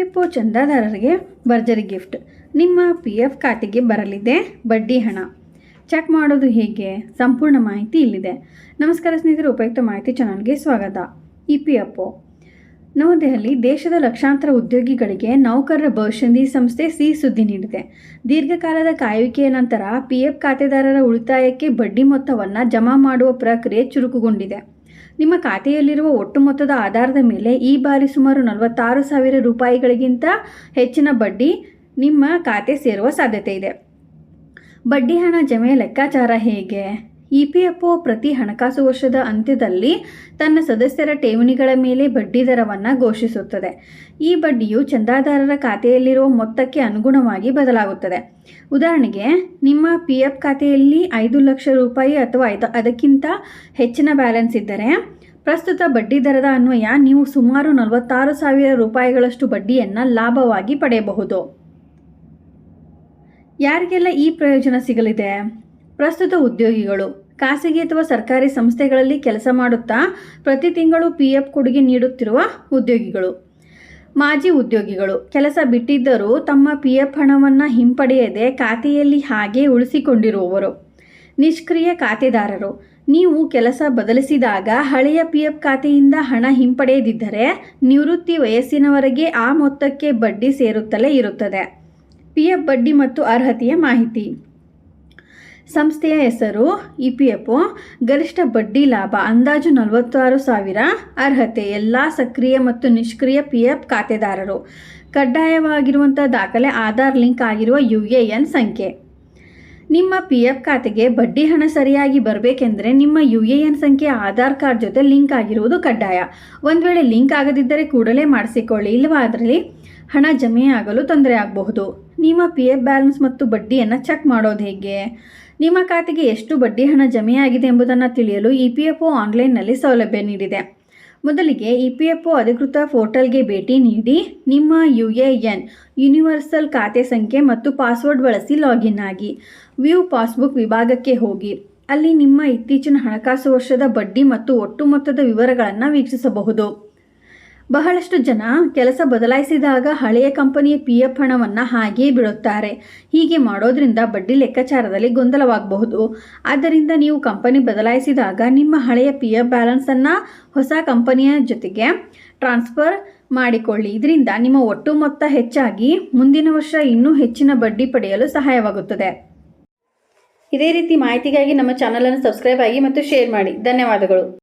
EPFO ಚಂದಾದಾರರಿಗೆ ಭರ್ಜರಿ gift. ನಿಮ್ಮ PF ಖಾತೆಗೆ ಬರಲಿದೆ ಬಡ್ಡಿ ಹಣ. ಚೆಕ್ ಮಾಡೋದು ಹೇಗೆ? ಸಂಪೂರ್ಣ ಮಾಹಿತಿ ಇಲ್ಲಿದೆ. ನಮಸ್ಕಾರ ಸ್ನೇಹಿತರೆ, ಉಪಯುಕ್ತ ಮಾಹಿತಿ ಚಾನಲ್ಗೆ ಸ್ವಾಗತ. EPFO ನವದೆಹಲಿ ದೇಶದ ಲಕ್ಷಾಂತರ ಉದ್ಯೋಗಿಗಳಿಗೆ ನೌಕರರ ಭವಿಷ್ಯನಿಧಿ ಸಂಸ್ಥೆ ಸಿಹಿ ಸುದ್ದಿ ನೀಡಿದೆ. ದೀರ್ಘಕಾಲದ ಕಾಯುವಿಕೆಯ ನಂತರ PF ಖಾತೆದಾರರ ಉಳಿತಾಯಕ್ಕೆ ಬಡ್ಡಿ ಮೊತ್ತವನ್ನು ಜಮಾ ಮಾಡುವ ಪ್ರಕ್ರಿಯೆ ಚುರುಕುಗೊಂಡಿದೆ. ನಿಮ್ಮ ಖಾತೆಯಲ್ಲಿರುವ ಒಟ್ಟು ಮೊತ್ತದ ಆಧಾರದ ಮೇಲೆ ಈ ಬಾರಿ ಸುಮಾರು 46,000 ರೂಪಾಯಿಗಳಿಗಿಂತ ಹೆಚ್ಚಿನ ಬಡ್ಡಿ ನಿಮ್ಮ ಖಾತೆ ಸೇರುವ ಸಾಧ್ಯತೆ ಇದೆ. ಬಡ್ಡಿ ಹಣ ಜಮೆಯ ಲೆಕ್ಕಾಚಾರ ಹೇಗೆ? EPFO ಪ್ರತಿ ಹಣಕಾಸು ವರ್ಷದ ಅಂತ್ಯದಲ್ಲಿ ತನ್ನ ಸದಸ್ಯರ ಠೇವಣಿಗಳ ಮೇಲೆ ಬಡ್ಡಿ ದರವನ್ನು ಘೋಷಿಸುತ್ತದೆ. ಈ ಬಡ್ಡಿಯು ಚಂದಾದಾರರ ಖಾತೆಯಲ್ಲಿರುವ ಮೊತ್ತಕ್ಕೆ ಅನುಗುಣವಾಗಿ ಬದಲಾಗುತ್ತದೆ. ಉದಾಹರಣೆಗೆ, ನಿಮ್ಮ PF ಖಾತೆಯಲ್ಲಿ 5 ಲಕ್ಷ ರೂಪಾಯಿ ಅಥವಾ ಅದಕ್ಕಿಂತ ಹೆಚ್ಚಿನ ಬ್ಯಾಲೆನ್ಸ್ ಇದ್ದರೆ, ಪ್ರಸ್ತುತ ಬಡ್ಡಿ ದರದ ಅನ್ವಯ ನೀವು ಸುಮಾರು 46,000 ರೂಪಾಯಿಗಳಷ್ಟು ಬಡ್ಡಿಯನ್ನು ಲಾಭವಾಗಿ ಪಡೆಯಬಹುದು. ಯಾರಿಗೆಲ್ಲ ಈ ಪ್ರಯೋಜನ ಸಿಗಲಿದೆ? ಪ್ರಸ್ತುತ ಉದ್ಯೋಗಿಗಳು, ಖಾಸಗಿ ಅಥವಾ ಸರ್ಕಾರಿ ಸಂಸ್ಥೆಗಳಲ್ಲಿ ಕೆಲಸ ಮಾಡುತ್ತಾ ಪ್ರತಿ ತಿಂಗಳು PF ಕೊಡುಗೆ ನೀಡುತ್ತಿರುವ ಉದ್ಯೋಗಿಗಳು. ಮಾಜಿ ಉದ್ಯೋಗಿಗಳು, ಕೆಲಸ ಬಿಟ್ಟಿದ್ದರೂ ತಮ್ಮ PF ಹಣವನ್ನು ಹಿಂಪಡೆಯದೆ ಖಾತೆಯಲ್ಲಿ ಹಾಗೆ ಉಳಿಸಿಕೊಂಡಿರುವವರು. ನಿಷ್ಕ್ರಿಯ ಖಾತೆದಾರರು, ನೀವು ಕೆಲಸ ಬದಲಿಸಿದಾಗ ಹಳೆಯ PF ಖಾತೆಯಿಂದ ಹಣ ಹಿಂಪಡೆಯದಿದ್ದರೆ ನಿವೃತ್ತಿ ವಯಸ್ಸಿನವರೆಗೆ ಆ ಮೊತ್ತಕ್ಕೆ ಬಡ್ಡಿ ಸೇರುತ್ತಲೇ ಇರುತ್ತದೆ. PF ಬಡ್ಡಿ ಮತ್ತು ಅರ್ಹತೆಯ ಮಾಹಿತಿ. ಸಂಸ್ಥೆಯ ಹೆಸರು EPFO. ಗರಿಷ್ಠ ಬಡ್ಡಿ ಲಾಭ ಅಂದಾಜು 46,000. ಅರ್ಹತೆ ಎಲ್ಲ ಸಕ್ರಿಯ ಮತ್ತು ನಿಷ್ಕ್ರಿಯ PF ಖಾತೆದಾರರು. ಕಡ್ಡಾಯವಾಗಿರುವಂಥ ದಾಖಲೆ ಆಧಾರ್ ಲಿಂಕ್ ಆಗಿರುವ UAN ಸಂಖ್ಯೆ. ನಿಮ್ಮ PF ಖಾತೆಗೆ ಬಡ್ಡಿ ಹಣ ಸರಿಯಾಗಿ ಬರಬೇಕೆಂದರೆ ನಿಮ್ಮ UAN ಸಂಖ್ಯೆ ಆಧಾರ್ ಕಾರ್ಡ್ ಜೊತೆ ಲಿಂಕ್ ಆಗಿರುವುದು ಕಡ್ಡಾಯ. ಒಂದು ವೇಳೆ ಲಿಂಕ್ ಆಗದಿದ್ದರೆ ಕೂಡಲೇ ಮಾಡಿಸಿಕೊಳ್ಳಿ, ಇಲ್ಲವಾದಲ್ಲಿ ಹಣ ಜಮೆಯಾಗಲು ತೊಂದರೆ ಆಗಬಹುದು. ನಿಮ್ಮ PF ಬ್ಯಾಲೆನ್ಸ್ ಮತ್ತು ಬಡ್ಡಿಯನ್ನು ಚೆಕ್ ಮಾಡೋದು ಹೇಗೆ? ನಿಮ್ಮ ಖಾತೆಗೆ ಎಷ್ಟು ಬಡ್ಡಿ ಹಣ ಜಮೆಯಾಗಿದೆ ಎಂಬುದನ್ನು ತಿಳಿಯಲು EPFO ಆನ್ಲೈನ್ನಲ್ಲಿ ಸೌಲಭ್ಯ ನೀಡಿದೆ. ಮೊದಲಿಗೆ EPFO ಅಧಿಕೃತ ಪೋರ್ಟಲ್ಗೆ ಭೇಟಿ ನೀಡಿ ನಿಮ್ಮ UAN ಯೂನಿವರ್ಸಲ್ ಖಾತೆ ಸಂಖ್ಯೆ ಮತ್ತು ಪಾಸ್ವರ್ಡ್ ಬಳಸಿ ಲಾಗಿನ್ ಆಗಿ ವ್ಯೂ ಪಾಸ್ಬುಕ್ ವಿಭಾಗಕ್ಕೆ ಹೋಗಿ ಅಲ್ಲಿ ನಿಮ್ಮ ಇತ್ತೀಚಿನ ಹಣಕಾಸು ವರ್ಷದ ಬಡ್ಡಿ ಮತ್ತು ಒಟ್ಟು ಮೊತ್ತದ ವಿವರಗಳನ್ನು ವೀಕ್ಷಿಸಬಹುದು. ಬಹಳಷ್ಟು ಜನ ಕೆಲಸ ಬದಲಾಯಿಸಿದಾಗ ಹಳೆಯ ಕಂಪನಿಯ PF ಹಣವನ್ನು ಹಾಗೆಯೇ ಬಿಡುತ್ತಾರೆ. ಹೀಗೆ ಮಾಡೋದ್ರಿಂದ ಬಡ್ಡಿ ಲೆಕ್ಕಾಚಾರದಲ್ಲಿ ಗೊಂದಲವಾಗಬಹುದು. ಆದ್ದರಿಂದ ನೀವು ಕಂಪನಿ ಬದಲಾಯಿಸಿದಾಗ ನಿಮ್ಮ ಹಳೆಯ PF ಬ್ಯಾಲೆನ್ಸನ್ನು ಹೊಸ ಕಂಪನಿಯ ಜೊತೆಗೆ ಟ್ರಾನ್ಸ್ಫರ್ ಮಾಡಿಕೊಳ್ಳಿ. ಇದರಿಂದ ನಿಮ್ಮ ಒಟ್ಟು ಮೊತ್ತ ಹೆಚ್ಚಾಗಿ ಮುಂದಿನ ವರ್ಷ ಇನ್ನೂ ಹೆಚ್ಚಿನ ಬಡ್ಡಿ ಪಡೆಯಲು ಸಹಾಯವಾಗುತ್ತದೆ. ಇದೇ ರೀತಿ ಮಾಹಿತಿಗಾಗಿ ನಮ್ಮ ಚಾನಲನ್ನು ಸಬ್ಸ್ಕ್ರೈಬ್ ಆಗಿ ಮತ್ತು ಶೇರ್ ಮಾಡಿ. ಧನ್ಯವಾದಗಳು.